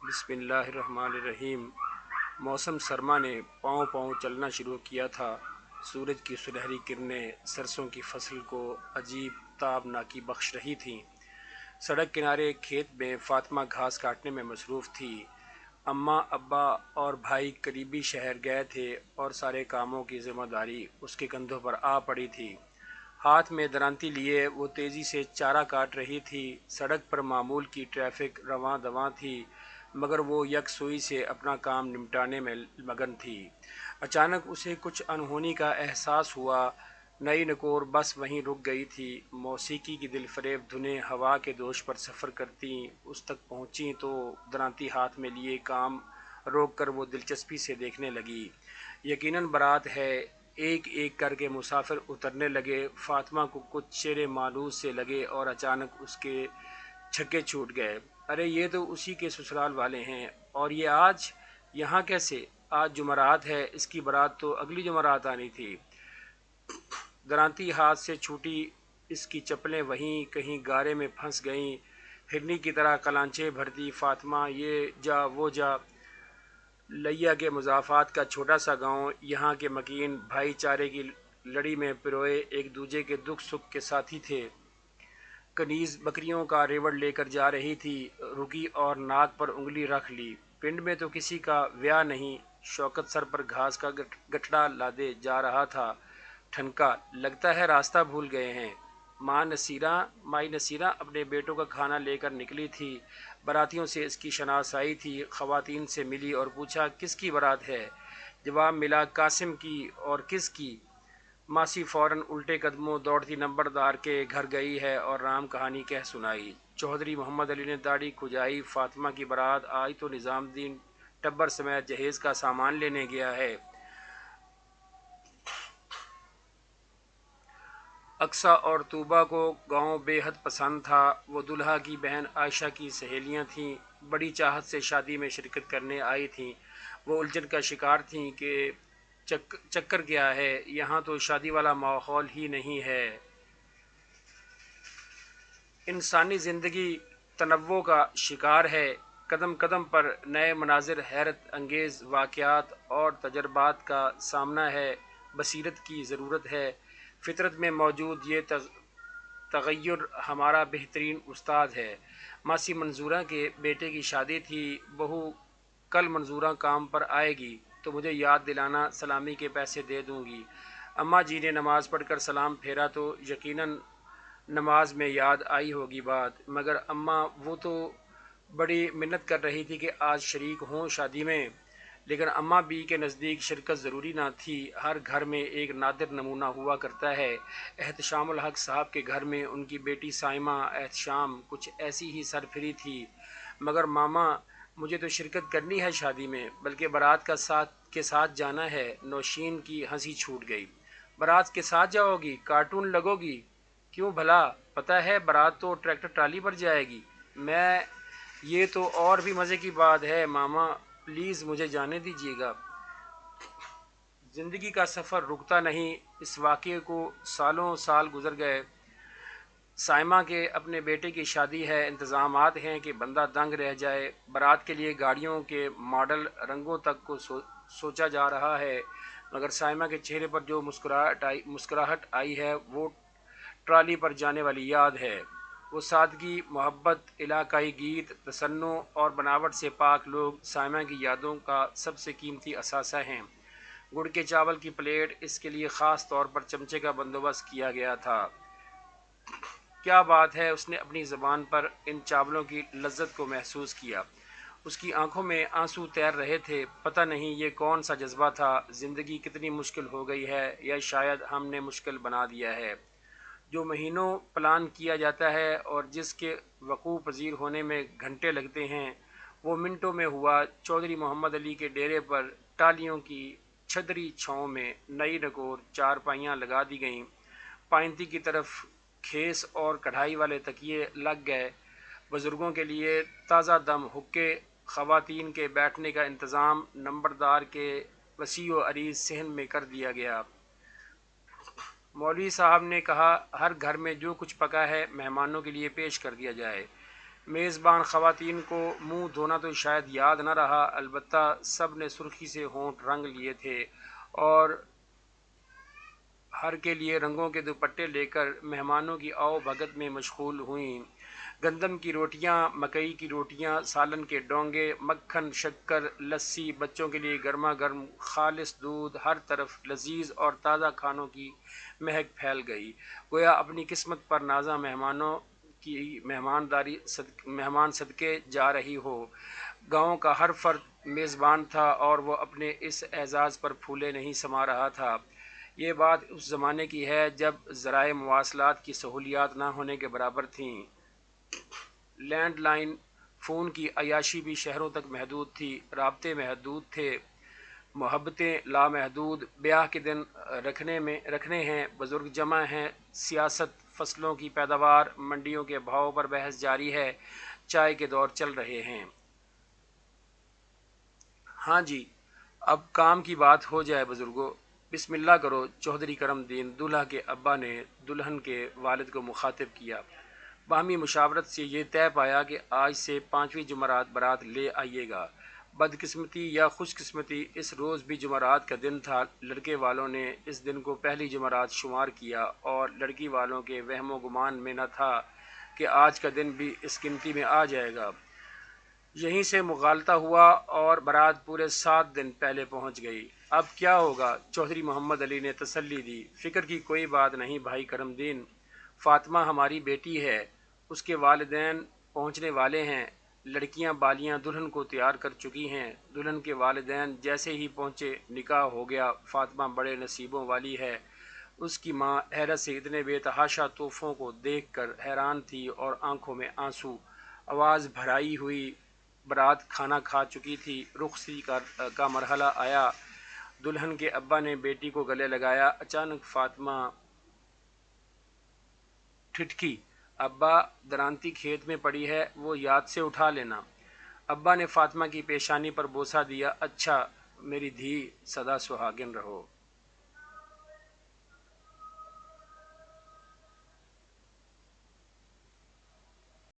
بسم اللہ الرحمن الرحیم۔ موسم سرما نے پاؤں پاؤں چلنا شروع کیا تھا۔ سورج کی سنہری کرنیں سرسوں کی فصل کو عجیب تابناکی بخش رہی تھیں۔ سڑک کنارے کھیت میں فاطمہ گھاس کاٹنے میں مصروف تھی۔ اماں، ابا اور بھائی قریبی شہر گئے تھے اور سارے کاموں کی ذمہ داری اس کے کندھوں پر آ پڑی تھی۔ ہاتھ میں درانتی لیے وہ تیزی سے چارہ کاٹ رہی تھی۔ سڑک پر معمول کی ٹریفک رواں دواں تھی، مگر وہ یکسوئی سے اپنا کام نمٹانے میں مگن تھی۔ اچانک اسے کچھ انہونی کا احساس ہوا۔ نئی نکور بس وہیں رک گئی تھی۔ موسیقی کی دل فریب دھنیں ہوا کے دوش پر سفر کرتیں۔ اس تک پہنچیں تو درانتی ہاتھ میں لیے کام روک کر وہ دلچسپی سے دیکھنے لگی۔ یقیناً بارات ہے۔ ایک ایک کر کے مسافر اترنے لگے۔ فاطمہ کو کچھ چہرے مانوس سے لگے اور اچانک اس کے چھکے چھوٹ گئے۔ ارے یہ تو اسی کے سسرال والے ہیں، اور یہ آج یہاں کیسے؟ آج جمعرات ہے، اس کی بارات تو اگلی جمعرات آنی تھی۔ درانتی ہاتھ سے چھوٹی، اس کی چپلیں وہیں کہیں گارے میں پھنس گئیں۔ ہرنی کی طرح کلانچے بھرتی فاطمہ یہ جا وہ جا۔ لیا کے مضافات کا چھوٹا سا گاؤں، یہاں کے مکین بھائی چارے کی لڑی میں پروئے ایک دوجے کے دکھ سکھ کے ساتھی تھے۔ کنیز بکریوں کا ریوڑ لے کر جا رہی تھی، رکی اور ناک پر انگلی رکھ لی۔ پنڈ میں تو کسی کا ویاہ نہیں۔ شوکت سر پر گھاس کا گٹھڑا لادے جا رہا تھا۔ ٹھنکا، لگتا ہے راستہ بھول گئے ہیں۔ مائی نصیرہ اپنے بیٹوں کا کھانا لے کر نکلی تھی۔ براتیوں سے اس کی شناسائی تھی۔ خواتین سے ملی اور پوچھا کس کی بارات ہے؟ جواب ملا قاسم کی۔ اور کس کی؟ ماسی فوراً الٹے قدموں دوڑتی نمبردار کے گھر گئی ہے اور رام کہانی کہہ سنائی۔ چودھری محمد علی نے داڑھی کھجائی۔ فاطمہ کی بارات آج تو نظام الدین ٹبر سمیت جہیز کا سامان لینے گیا ہے۔ اقصیٰ اور طوبیٰ کو گاؤں بے حد پسند تھا۔ وہ دلہا کی بہن عائشہ کی سہیلیاں تھیں، بڑی چاہت سے شادی میں شرکت کرنے آئی تھیں۔ وہ الجھن کا شکار تھیں کہ چکر کیا ہے، یہاں تو شادی والا ماحول ہی نہیں ہے۔ انسانی زندگی تنوع کا شکار ہے۔ قدم قدم پر نئے مناظر، حیرت انگیز واقعات اور تجربات کا سامنا ہے۔ بصیرت کی ضرورت ہے۔ فطرت میں موجود یہ تغیر ہمارا بہترین استاد ہے۔ ماسی منظورہ کے بیٹے کی شادی تھی۔ بہو کل منظورہ کام پر آئے گی تو مجھے یاد دلانا، سلامی کے پیسے دے دوں گی۔ اماں جی نے نماز پڑھ کر سلام پھیرا تو یقیناً نماز میں یاد آئی ہوگی بات، مگر اماں وہ تو بڑی منت کر رہی تھی کہ آج شریک ہوں شادی میں۔ لیکن اماں بی کے نزدیک شرکت ضروری نہ تھی۔ ہر گھر میں ایک نادر نمونہ ہوا کرتا ہے۔ احتشام الحق صاحب کے گھر میں ان کی بیٹی سائمہ احتشام کچھ ایسی ہی سرفری تھی۔ مگر ماما، مجھے تو شرکت کرنی ہے شادی میں، بلکہ بارات کے ساتھ جانا ہے۔ نوشین کی ہنسی چھوٹ گئی۔ بارات کے ساتھ جاؤ گی؟ کارٹون لگو گی؟ کیوں بھلا؟ پتہ ہے بارات تو ٹریکٹر ٹرالی پر جائے گی۔ یہ تو اور بھی مزے کی بات ہے ماما، پلیز مجھے جانے دیجیے گا۔ زندگی کا سفر رکتا نہیں۔ اس واقعے کو سالوں سال گزر گئے۔ سائمہ کے اپنے بیٹے کی شادی ہے، انتظامات ہیں کہ بندہ دنگ رہ جائے۔ بارات کے لیے گاڑیوں کے ماڈل، رنگوں تک کو سوچا جا رہا ہے، مگر سائمہ کے چہرے پر جو مسکراہٹ آئی ہے وہ ٹرالی پر جانے والی یاد ہے۔ وہ سادگی، محبت، علاقائی گیت، تصنع اور بناوٹ سے پاک لوگ سائمہ کی یادوں کا سب سے قیمتی اثاثہ ہیں۔ گڑ کے چاول کی پلیٹ، اس کے لیے خاص طور پر چمچے کا بندوبست کیا گیا تھا۔ کیا بات ہے، اس نے اپنی زبان پر ان چاولوں کی لذت کو محسوس کیا۔ اس کی آنکھوں میں آنسو تیر رہے تھے۔ پتہ نہیں یہ کون سا جذبہ تھا۔ زندگی کتنی مشکل ہو گئی ہے، یا شاید ہم نے مشکل بنا دیا ہے۔ جو مہینوں پلان کیا جاتا ہے اور جس کے وقوع پذیر ہونے میں گھنٹے لگتے ہیں، وہ منٹوں میں ہوا۔ چودھری محمد علی کے ڈیرے پر ٹالیوں کی چھدری چھاؤں میں نئی نکور چارپائیاں لگا دی گئیں۔ پائنتی کی طرف کھیس اور کڑھائی والے تکیے لگ گئے۔ بزرگوں کے لیے تازہ دم حقے، خواتین کے بیٹھنے کا انتظام نمبردار کے وسیع و عریض صحن میں کر دیا گیا۔ مولوی صاحب نے کہا ہر گھر میں جو کچھ پکا ہے مہمانوں کے لیے پیش کر دیا جائے۔ میزبان خواتین کو منہ دھونا تو شاید یاد نہ رہا، البتہ سب نے سرخی سے ہونٹ رنگ لیے تھے اور ہر کے لیے رنگوں کے دوپٹے لے کر مہمانوں کی آؤ بھگت میں مشغول ہوئیں۔ گندم کی روٹیاں، مکئی کی روٹیاں، سالن کے ڈونگے، مکھن، شکر، لسی، بچوں کے لیے گرما گرم خالص دودھ، ہر طرف لذیذ اور تازہ کھانوں کی مہک پھیل گئی، گویا اپنی قسمت پر نازاں مہمانوں کی مہمان صدقے جا رہی ہو۔ گاؤں کا ہر فرد میزبان تھا اور وہ اپنے اس اعزاز پر پھولے نہیں سما رہا تھا۔ یہ بات اس زمانے کی ہے جب ذرائع مواصلات کی سہولیات نہ ہونے کے برابر تھیں۔ لینڈ لائن فون کی عیاشی بھی شہروں تک محدود تھی، رابطے محدود تھے، محبتیں لامحدود۔ بیاہ کے دن رکھنے ہیں، بزرگ جمع ہیں، سیاست، فصلوں کی پیداوار، منڈیوں کے بھاؤ پر بحث جاری ہے، چائے کے دور چل رہے ہیں۔ ہاں جی، اب کام کی بات ہو جائے بزرگوں، بسم اللہ کرو۔ چودھری کرم دین دولہا کے ابا نے دلہن کے والد کو مخاطب کیا۔ باہمی مشاورت سے یہ طے پایا کہ آج سے 5ویں جمعرات بارات لے آئیے گا۔ بدقسمتی یا خوش قسمتی اس روز بھی جمعرات کا دن تھا۔ لڑکے والوں نے اس دن کو پہلی جمعرات شمار کیا اور لڑکی والوں کے وہم و گمان میں نہ تھا کہ آج کا دن بھی اس گنتی میں آ جائے گا۔ یہیں سے مغالطہ ہوا اور بارات پورے 7 دن پہلے پہنچ گئی۔ اب کیا ہوگا؟ چودھری محمد علی نے تسلی دی۔ فکر کی کوئی بات نہیں بھائی کرم دین، فاطمہ ہماری بیٹی ہے، اس کے والدین پہنچنے والے ہیں، لڑکیاں بالیاں دلہن کو تیار کر چکی ہیں۔ دلہن کے والدین جیسے ہی پہنچے نکاح ہو گیا۔ فاطمہ بڑے نصیبوں والی ہے۔ اس کی ماں حیرت سے اتنے بے تحاشا تحفوں کو دیکھ کر حیران تھی اور آنکھوں میں آنسو، آواز بھرائی ہوئی۔ بارات کھانا کھا چکی تھی، رخصتی کا مرحلہ آیا۔ دلہن کے ابا نے بیٹی کو گلے لگایا۔ اچانک فاطمہ ٹھٹکی، ابا درانتی کھیت میں پڑی ہے، وہ یاد سے اٹھا لینا۔ ابا نے فاطمہ کی پیشانی پر بوسہ دیا۔ اچھا میری دھی، سدا سہاگن رہو۔